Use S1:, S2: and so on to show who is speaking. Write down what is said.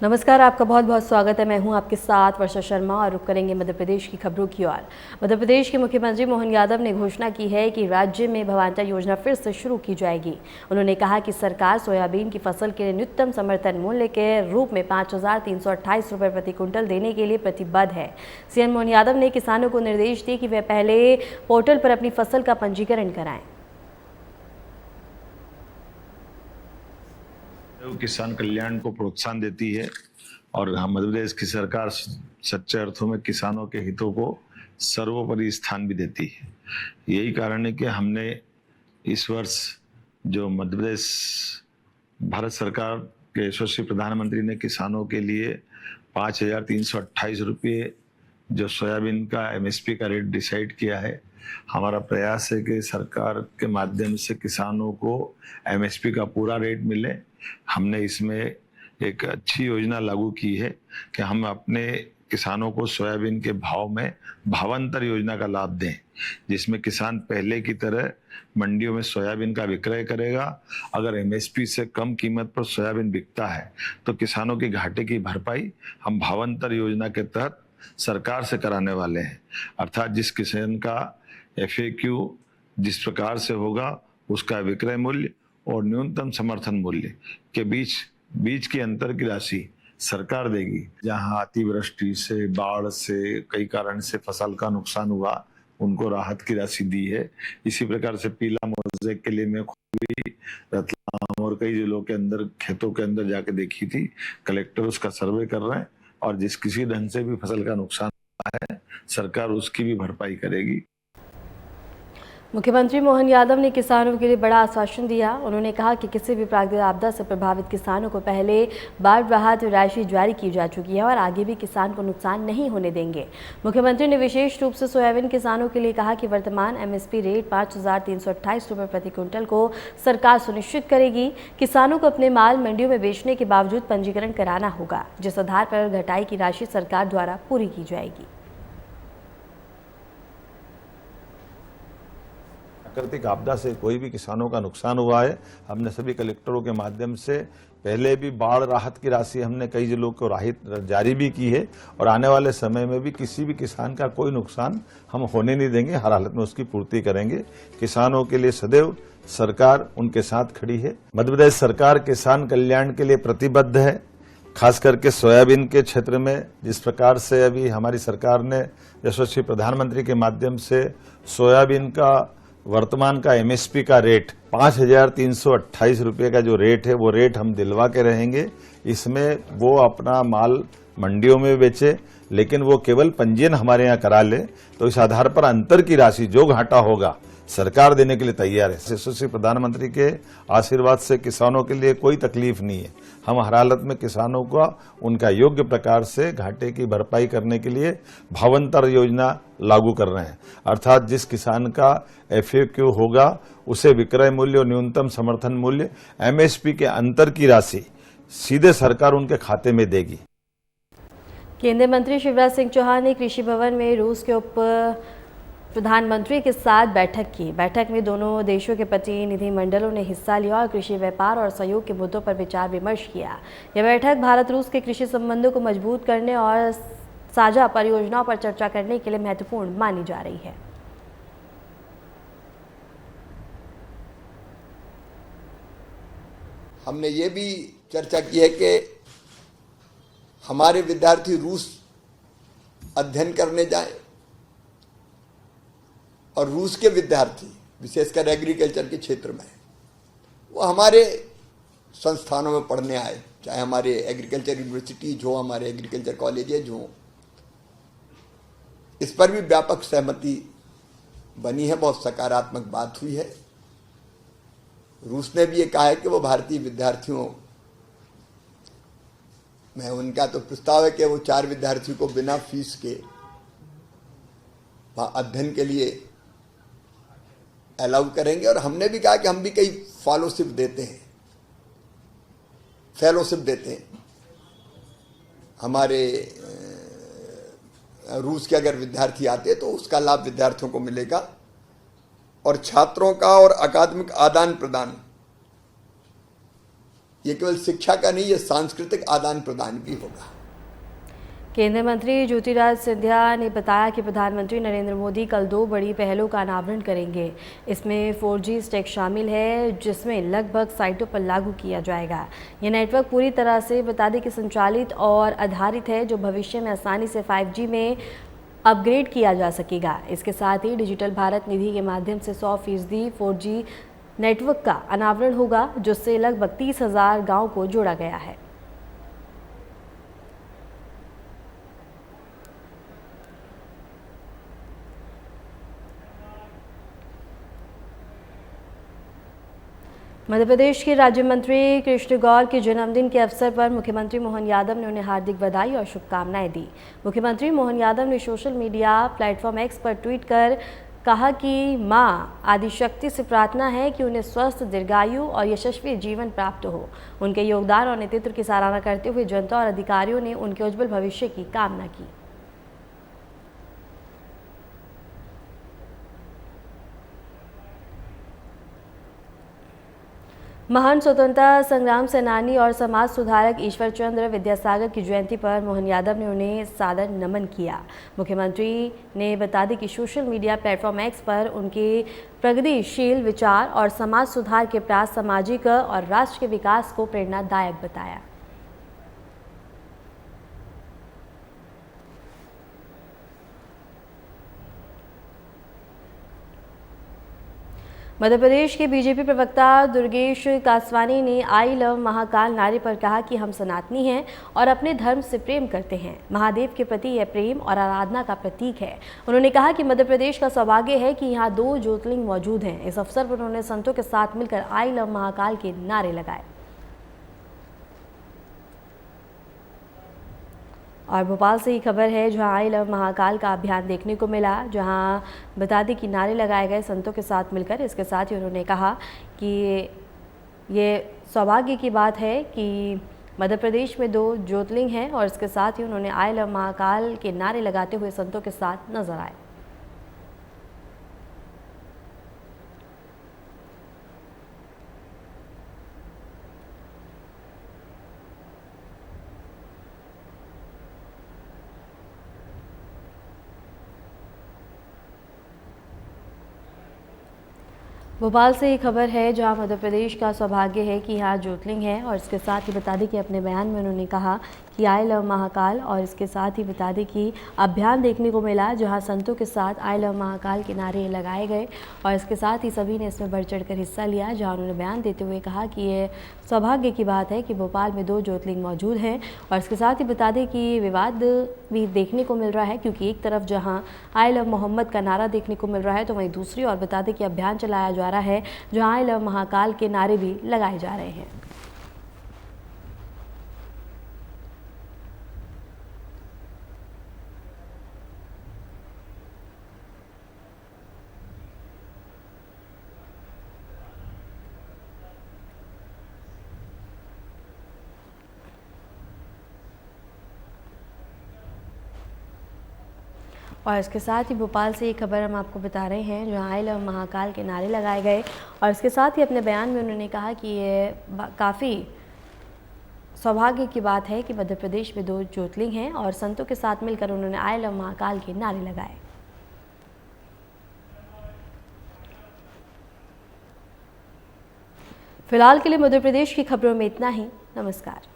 S1: नमस्कार, आपका बहुत बहुत स्वागत है। मैं हूं आपके साथ वर्षा शर्मा और रुक करेंगे मध्य प्रदेश की खबरों की ओर। मध्य प्रदेश के मुख्यमंत्री मोहन यादव ने घोषणा की है कि राज्य में भवांटा योजना फिर से शुरू की जाएगी। उन्होंने कहा कि सरकार सोयाबीन की फसल के लिए न्यूनतम समर्थन मूल्य के रूप में 5,328 रुपये प्रति क्विंटल देने के लिए प्रतिबद्ध है। सीएम मोहन यादव ने किसानों को निर्देश दिए कि वे पहले पोर्टल पर अपनी फसल का पंजीकरण कराएं।
S2: किसान कल्याण को प्रोत्साहन देती है और मध्य प्रदेश की सरकार सच्चे अर्थों में किसानों के हितों को सर्वोपरि स्थान भी देती है। यही कारण है कि हमने इस वर्ष जो मध्य प्रदेश भारत सरकार के यशस्वी प्रधानमंत्री ने किसानों के लिए 5,328 रुपये जो सोयाबीन का एमएसपी का रेट डिसाइड किया है। हमारा प्रयास है कि सरकार के माध्यम से किसानों को एमएसपी का पूरा रेट मिले। हमने इसमें एक अच्छी योजना लागू की है कि हम अपने किसानों को सोयाबीन के भाव में भावांतर योजना का लाभ दें, जिसमें किसान पहले की तरह मंडियों में सोयाबीन का विक्रय करेगा। अगर एमएसपी से कम कीमत पर सोयाबीन बिकता है तो किसानों की घाटे की भरपाई हम भावांतर योजना के तहत सरकार से कराने वाले हैं। अर्थात जिस किसान का FAQ जिस प्रकार से होगा उसका विक्रय मूल्य और न्यूनतम समर्थन मूल्य के बीच की अंतर की राशि सरकार देगी। जहां अतिवृष्टि से, बाढ़ से, कई कारण से फसल का नुकसान हुआ, उनको राहत की राशि दी है। इसी प्रकार से पीला मोज़ेक के लिए मैं खुद भी रतलाम और कई जिलों के अंदर खेतों के अंदर जाके देखी थी। कलेक्टर उसका सर्वे कर रहे हैं और जिस किसी ढंग से भी फसल का नुकसान है सरकार उसकी भी भरपाई करेगी।
S1: मुख्यमंत्री मोहन यादव ने किसानों के लिए बड़ा आश्वासन दिया। उन्होंने कहा कि किसी भी प्राकृतिक आपदा से प्रभावित किसानों को पहले बाढ़ राहत राशि जारी की जा चुकी है और आगे भी किसान को नुकसान नहीं होने देंगे। मुख्यमंत्री ने विशेष रूप से सोयाबीन किसानों के लिए कहा कि वर्तमान एमएसपी रेट 5,328 रुपये प्रति क्विंटल को सरकार सुनिश्चित करेगी। किसानों को अपने माल मंडियों में बेचने के बावजूद पंजीकरण कराना होगा, जिस आधार पर घटाई की राशि सरकार द्वारा पूरी की जाएगी।
S3: प्राकृतिक आपदा से कोई भी किसानों का नुकसान हुआ है, हमने सभी कलेक्टरों के माध्यम से पहले भी बाढ़ राहत की राशि हमने कई जिलों को राहत जारी भी की है और आने वाले समय में भी किसी भी किसान का कोई नुकसान हम होने नहीं देंगे। हर हालत में उसकी पूर्ति करेंगे। किसानों के लिए सदैव सरकार उनके साथ खड़ी है। मध्य प्रदेश सरकार किसान कल्याण के लिए प्रतिबद्ध है। खास करके सोयाबीन के क्षेत्र में जिस प्रकार से अभी हमारी सरकार ने यशस्वी प्रधानमंत्री के माध्यम से सोयाबीन का वर्तमान का एमएसपी का रेट 5,328 रुपये का जो रेट है वो रेट हम दिलवा के रहेंगे। इसमें वो अपना माल मंडियों में बेचे, लेकिन वो केवल पंजीयन हमारे यहाँ करा ले, तो इस आधार पर अंतर की राशि जो घाटा होगा सरकार देने के लिए तैयार है। यशस्वी प्रधानमंत्री के आशीर्वाद से किसानों के लिए कोई तकलीफ नहीं है। हम हर हालत में किसानों को उनका योग्य प्रकार से घाटे की भरपाई करने के लिए भावांतर योजना लागू कर रहे हैं। अर्थात जिस किसान का FAQ होगा उसे विक्रय मूल्य और न्यूनतम समर्थन मूल्य MSP के अंतर की राशि सीधे सरकार उनके खाते में देगी।
S1: केंद्रीय मंत्री शिवराज सिंह चौहान ने कृषि भवन में रूस के उप प्रधानमंत्री के साथ बैठक की। बैठक में दोनों देशों के प्रतिनिधिमंडलों ने हिस्सा लिया और कृषि व्यापार और सहयोग के मुद्दों पर विचार विमर्श किया। यह बैठक भारत रूस के कृषि संबंधों को मजबूत करने और साझा परियोजनाओं पर चर्चा करने के लिए महत्वपूर्ण मानी जा रही है।
S4: हमने ये भी चर्चा की है कि हमारे विद्यार्थी रूस अध्ययन करने जाएं और रूस के विद्यार्थी विशेषकर एग्रीकल्चर के क्षेत्र में वो हमारे संस्थानों में पढ़ने आए, चाहे हमारे एग्रीकल्चर यूनिवर्सिटीज हो, हमारे एग्रीकल्चर कॉलेजेज हो। इस पर भी व्यापक सहमति बनी है, बहुत सकारात्मक बात हुई है। रूस ने भी ये कहा है कि वो भारतीय विद्यार्थियों में उनका तो प्रस्ताव है कि वो 4 विद्यार्थियों को बिना फीस के वहाँ अध्ययन के लिए अलाउ करेंगे। और हमने भी कहा कि हम भी कई फेलोशिप देते हैं हमारे रूस के अगर विद्यार्थी आते हैं तो उसका लाभ विद्यार्थियों को मिलेगा। और छात्रों का और अकादमिक आदान प्रदान ये केवल शिक्षा का नहीं, ये सांस्कृतिक आदान प्रदान भी होगा।
S1: केंद्रीय मंत्री ज्योतिरादित्य सिंधिया ने बताया कि प्रधानमंत्री नरेंद्र मोदी कल 2 बड़ी पहलों का अनावरण करेंगे। इसमें 4G स्टैक शामिल है, जिसमें लगभग साइटों पर लागू किया जाएगा। यह नेटवर्क पूरी तरह से बता दें कि संचालित और आधारित है, जो भविष्य में आसानी से 5G में अपग्रेड किया जा सकेगा। इसके साथ ही डिजिटल भारत निधि के माध्यम से 100% 4G नेटवर्क का अनावरण होगा, जिससे लगभग 30,000 गाँव को जोड़ा गया है। मध्य प्रदेश के राज्य मंत्री कृष्ण गौर के जन्मदिन के अवसर पर मुख्यमंत्री मोहन यादव ने उन्हें हार्दिक बधाई और शुभकामनाएं दी। मुख्यमंत्री मोहन यादव ने सोशल मीडिया प्लेटफॉर्म एक्स पर ट्वीट कर कहा कि मां आदिशक्ति से प्रार्थना है कि उन्हें स्वस्थ, दीर्घायु और यशस्वी जीवन प्राप्त हो। उनके योगदान और नेतृत्व की सराहना करते हुए जनता और अधिकारियों ने उनके उज्जवल भविष्य की कामना की। महान स्वतंत्रता संग्राम सेनानी और समाज सुधारक ईश्वर चंद्र विद्यासागर की जयंती पर मोहन यादव ने उन्हें सादर नमन किया। मुख्यमंत्री ने बता दी कि सोशल मीडिया प्लेटफॉर्म एक्स पर उनके प्रगतिशील विचार और समाज सुधार के प्रयास सामाजिक और राष्ट्र के विकास को प्रेरणादायक बताया। मध्य प्रदेश के बीजेपी प्रवक्ता दुर्गेश कासवानी ने आई लव महाकाल नारे पर कहा कि हम सनातनी हैं और अपने धर्म से प्रेम करते हैं। महादेव के प्रति यह प्रेम और आराधना का प्रतीक है। उन्होंने कहा कि मध्य प्रदेश का सौभाग्य है कि यहाँ 2 ज्योतिर्लिंग मौजूद हैं। इस अवसर पर उन्होंने संतों के साथ मिलकर आई लव महाकाल के नारे लगाए। और भोपाल से ही खबर है, जहां आई लव महाकाल का अभियान देखने को मिला, जहां बता दें कि नारे लगाए गए संतों के साथ मिलकर। इसके साथ ही उन्होंने कहा कि ये सौभाग्य की बात है कि मध्य प्रदेश में 2 ज्योतिर्लिंग हैं, और इसके साथ ही उन्होंने आई लव महाकाल के नारे लगाते हुए संतों के साथ नजर आए। भोपाल से ही खबर है, जहां मध्य प्रदेश का सौभाग्य है कि यहाँ ज्योतिर्लिंग है, और इसके साथ ही बता दें कि अपने बयान में उन्होंने कहा कि आई लव महाकाल, और इसके साथ ही बता दें कि अभियान देखने को मिला जहां संतों के साथ आई लव महाकाल के नारे लगाए गए, और इसके साथ ही सभी ने इसमें बढ़ चढ़कर हिस्सा लिया। जहां उन्होंने बयान देते हुए कहा कि ये सौभाग्य की बात है कि भोपाल में 2 ज्योतिर्लिंग मौजूद हैं, और इसके साथ ही बता दें कि विवाद भी देखने को मिल रहा है, क्योंकि एक तरफ जहां आई लव मोहम्मद का नारा देखने को मिल रहा है, तो वहीं दूसरी ओर बता दें कि अभियान चलाया जा रहा है जहां आई लव महाकाल के नारे भी लगाए जा रहे हैं। और इसके साथ ही भोपाल से ये खबर हम आपको बता रहे हैं, जहां आई लव महाकाल के नारे लगाए गए, और इसके साथ ही अपने बयान में उन्होंने कहा कि ये काफ़ी सौभाग्य की बात है कि मध्य प्रदेश में 2 ज्योतिर्लिंग हैं, और संतों के साथ मिलकर उन्होंने आई लव महाकाल के नारे लगाए। फिलहाल के लिए मध्य प्रदेश की खबरों में इतना ही। नमस्कार।